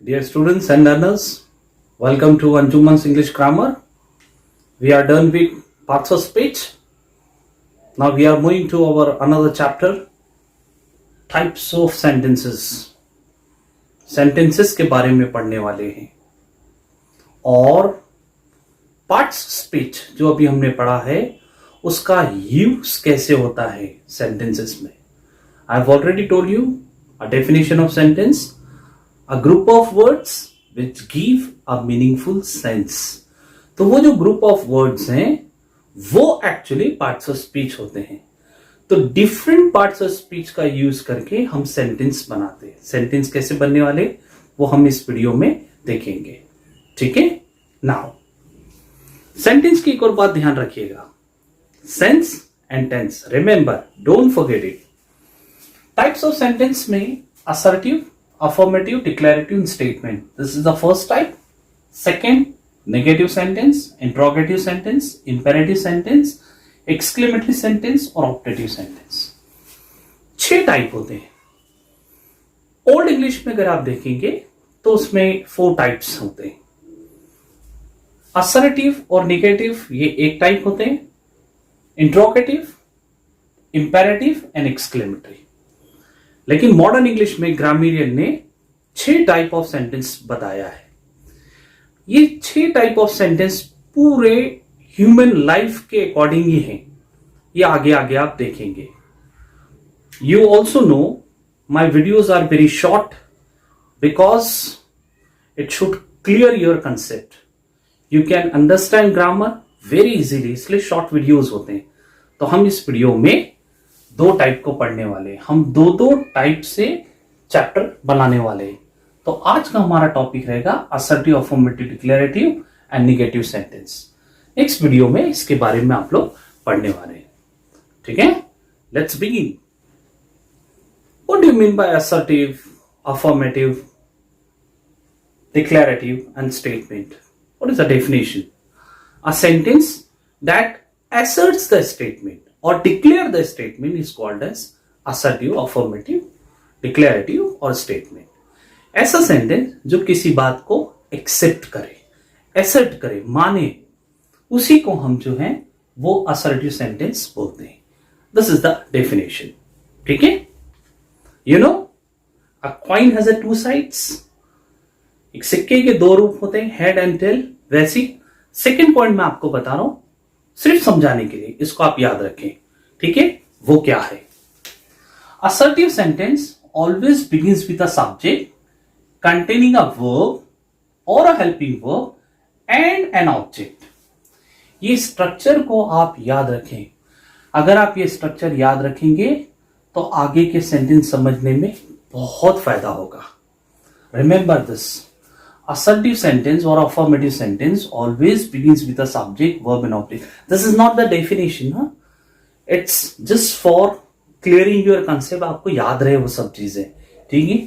Dear students and learners, welcome to Anjuman's English Grammar. We are done with parts of speech. Now we are moving to our another chapter, types of sentences. Sentences के बारे में पढ़ने वाले हैं और parts speech जो अभी हमने पढ़ा है उसका यूज कैसे होता है सेंटेंसेस में. I have already told you a definition of sentence, a group of words which give a meaningful sense. तो वो जो ग्रुप ऑफ वर्ड्स हैं वो एक्चुअली पार्ट्स ऑफ स्पीच होते हैं. तो डिफरेंट पार्ट्स ऑफ स्पीच का यूज करके हम सेंटेंस बनाते हैं. सेंटेंस कैसे बनने वाले वो हम इस वीडियो में देखेंगे. ठीक है. नाउ सेंटेंस की एक और बात ध्यान रखिएगा, sense and tense. Remember, don't forget it. Types of sentence में assertive, affirmative, declarative, and statement. This is the first type. Second, negative sentence, interrogative sentence, imperative sentence, exclamatory sentence और optative sentence. 6 type होते हैं. Old English में अगर आप देखेंगे तो उसमें 4 टाइप्स होते हैं. असर्टिव और नेगेटिव ये एक टाइप होते हैं. Interrogative, imperative and exclamatory. लेकिन मॉडर्न इंग्लिश में ग्रामरियन ने 6 टाइप ऑफ सेंटेंस बताया है. ये 6 टाइप ऑफ सेंटेंस पूरे ह्यूमन लाइफ के अकॉर्डिंग ही हैं. ये आगे आगे आप देखेंगे. You also know my videos are very short because it should clear your concept. You can understand grammar very easily, इसलिए शॉर्ट वीडियोज होते हैं. तो हम इस वीडियो में 2 टाइप को पढ़ने वाले हैं. हम 2 टाइप से चैप्टर बनाने वाले हैं. तो आज का हमारा टॉपिक रहेगा assertive, affirmative, declarative and negative sentence. Next video में इसके बारे में आप लोग पढ़ने वाले हैं. ठीक है. Let's begin. What do you mean by assertive, affirmative, declarative and statement? What is the definition? A sentence that asserts the statement or declare the statement is called as assertive, affirmative, declarative और statement. ऐसा sentence जो किसी बात को accept करे, एसर्ट करे, माने, उसी को हम जो है वो असर्टिव सेंटेंस बोलते हैं. This is the definition. ठीक है. You know a coin has a 2 sides. एक सिक्के के 2 रूप होते हैं, हेड एंड टेल. वैसी सेकेंड पॉइंट मैं आपको बता रहा हूं सिर्फ समझाने के लिए, इसको आप याद रखें. ठीक है. वो क्या है? Assertive sentence always begins with a subject containing a verb और a helping verb and an object. ये स्ट्रक्चर को आप याद रखें. अगर आप ये स्ट्रक्चर याद रखेंगे तो आगे के सेंटेंस समझने में बहुत फायदा होगा. Remember this. Assertive sentence or affirmative sentence always begins with a subject, verb and object. This is not the definition, huh? It's just for clearing your concept. आपको याद रहे वो सब चीजें. ठीक है.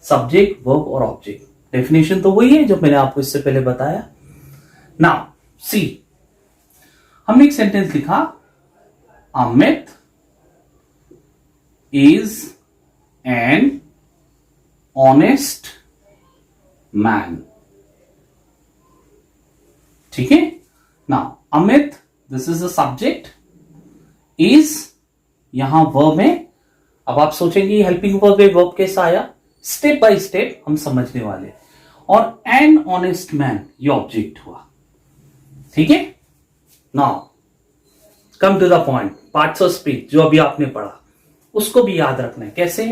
सब्जेक्ट, वर्ब और ऑब्जेक्ट. डेफिनेशन तो वही है जो मैंने आपको इससे पहले बताया. नाउ सी, हमने एक सेंटेंस लिखा, Amit is an honest man. ठीक है. Now Amit, this is the subject. Is यहां वर्ब है. अब आप सोचेंगे हेल्पिंग वर्ब है, वर्ब कैसा आया? स्टेप बाय स्टेप हम समझने वाले. और एन ऑनेस्ट मैन ये ऑब्जेक्ट हुआ. ठीक है. Now come to the point. Parts of speech जो अभी आपने पढ़ा उसको भी याद रखना है. कैसे?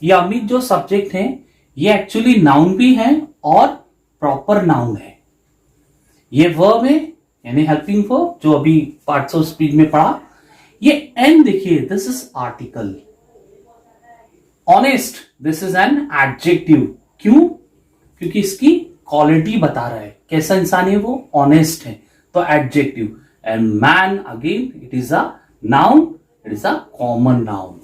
ये अमित जो सब्जेक्ट है ये एक्चुअली नाउन भी है और प्रॉपर नाउन है. ये वर्ब है यानी हेल्पिंग वर्ब जो अभी पार्ट्स ऑफ स्पीच में पढ़ा. ये एन देखिए, this is article. Honest, this is an adjective. क्यों? क्योंकि इसकी क्वालिटी बता रहा है कैसा इंसान है वो. ऑनेस्ट है तो adjective. And man again it is a noun, it is a common noun.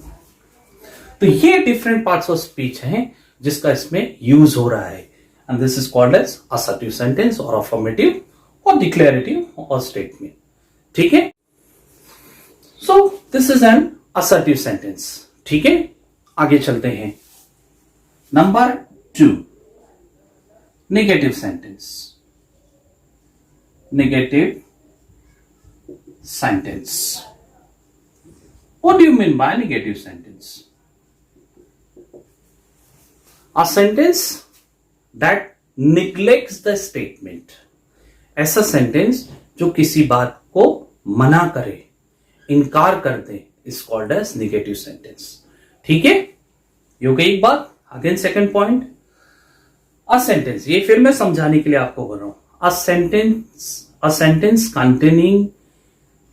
तो ये डिफरेंट पार्ट्स ऑफ स्पीच हैं जिसका इसमें यूज हो रहा है. And this is called as assertive sentence और अफर्मेटिव और डिक्लेरेटिव और स्टेटमेंट. ठीक है. So this is an assertive sentence. ठीक है. आगे चलते हैं. Number 2, negative sentence. Negative sentence. What do you mean by negative sentence? A sentence that neglects the statement. ऐसा सेंटेंस जो किसी बात को मना करे, इनकार कर दे, is called as negative sentence. ठीक है, ये हो गई एक बात. Again second point, a sentence, ये फिर मैं समझाने के लिए आपको बोल रहा हूं. A sentence containing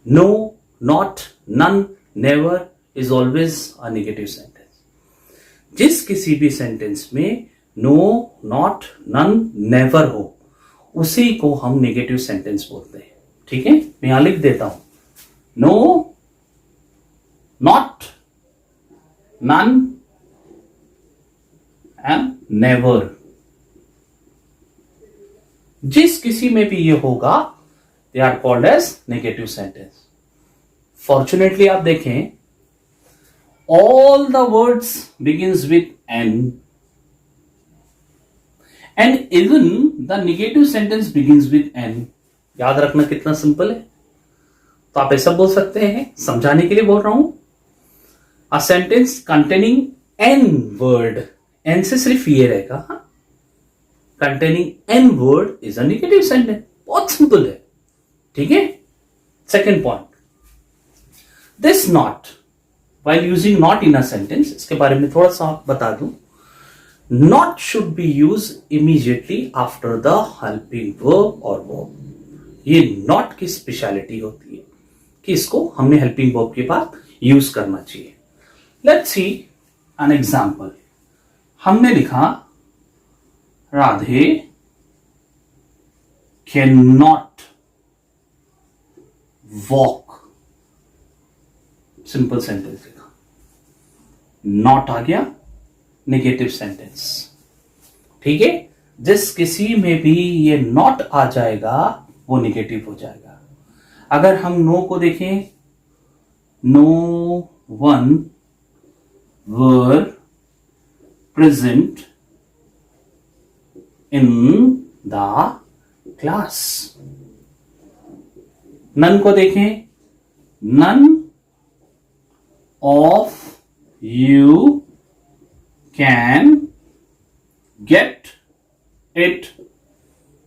no, not, none, never is always a negative sentence. जिस किसी भी सेंटेंस में नो, नॉट, नन, नेवर हो, उसी को हम नेगेटिव सेंटेंस बोलते हैं. ठीक है, मैं यहां लिख देता हूं. No, not, none and never. जिस किसी में भी ये होगा, they are called as negative sentence. Fortunately आप देखें, all the words begins with N and even the negative sentence begins with N. याद रखना कितना सिंपल है. तो आप ऐसा बोल सकते हैं, समझाने के लिए बोल रहा हूं. A sentence containing N word, N से सिर्फ ये रहेगा, containing N word is a negative sentence. बहुत सिंपल है. ठीक है. Second point, this not, while using not in a sentence, इसके बारे में थोड़ा सा बता दूं. Not should be used immediately after the helping verb or verb. ये not की स्पेशलिटी होती है कि इसको हमने helping verb के बाद यूज करना चाहिए. Let's see an example. हमने लिखा Radhe cannot walk. Simple sentence लिखा, नॉट आ गया, नेगेटिव सेंटेंस. ठीक है, जिस किसी में भी ये नॉट आ जाएगा वो नेगेटिव हो जाएगा. अगर हम नो को देखें, no one were present in the class. None को देखें, none of you can get it.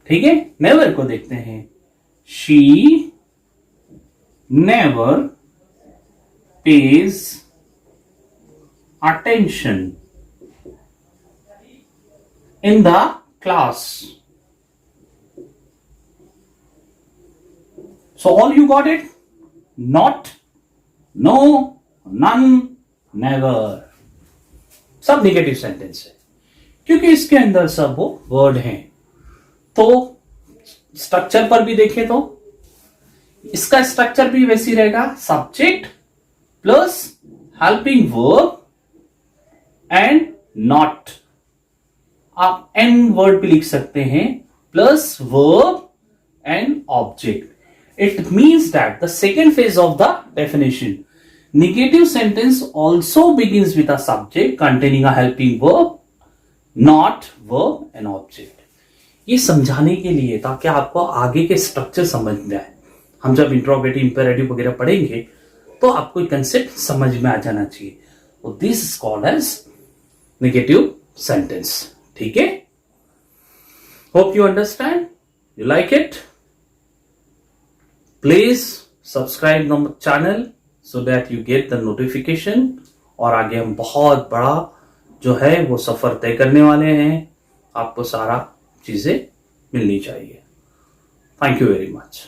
ठीक है. नेवर को देखते हैं, she never pays attention in the class. So all you got it? Not, no, none, never, सब negative sentence है क्योंकि इसके अंदर सब वो वर्ड हैं. तो स्ट्रक्चर पर भी देखें तो इसका स्ट्रक्चर भी वैसी रहेगा, subject plus helping verb and not. आप एन वर्ड भी लिख सकते हैं plus verb and object. It means that the second phase of the definition, negative sentence also begins with a subject containing a helping verb, not verb and object. ये समझाने के लिए ताकि आपको आगे के स्ट्रक्चर समझ में आए. हम जब इंट्रोगेटिव, इंपेरेटिव वगैरह पढ़ेंगे तो आपको कंसेप्ट समझ में आ जाना चाहिए. This is called as negative sentence. ठीक है, hope you understand, you like it. Please subscribe the channel so that you get the notification. और आगे हम बहुत बड़ा जो है वो सफर तय करने वाले हैं. आपको सारा चीजें मिलनी चाहिए. Thank you very much.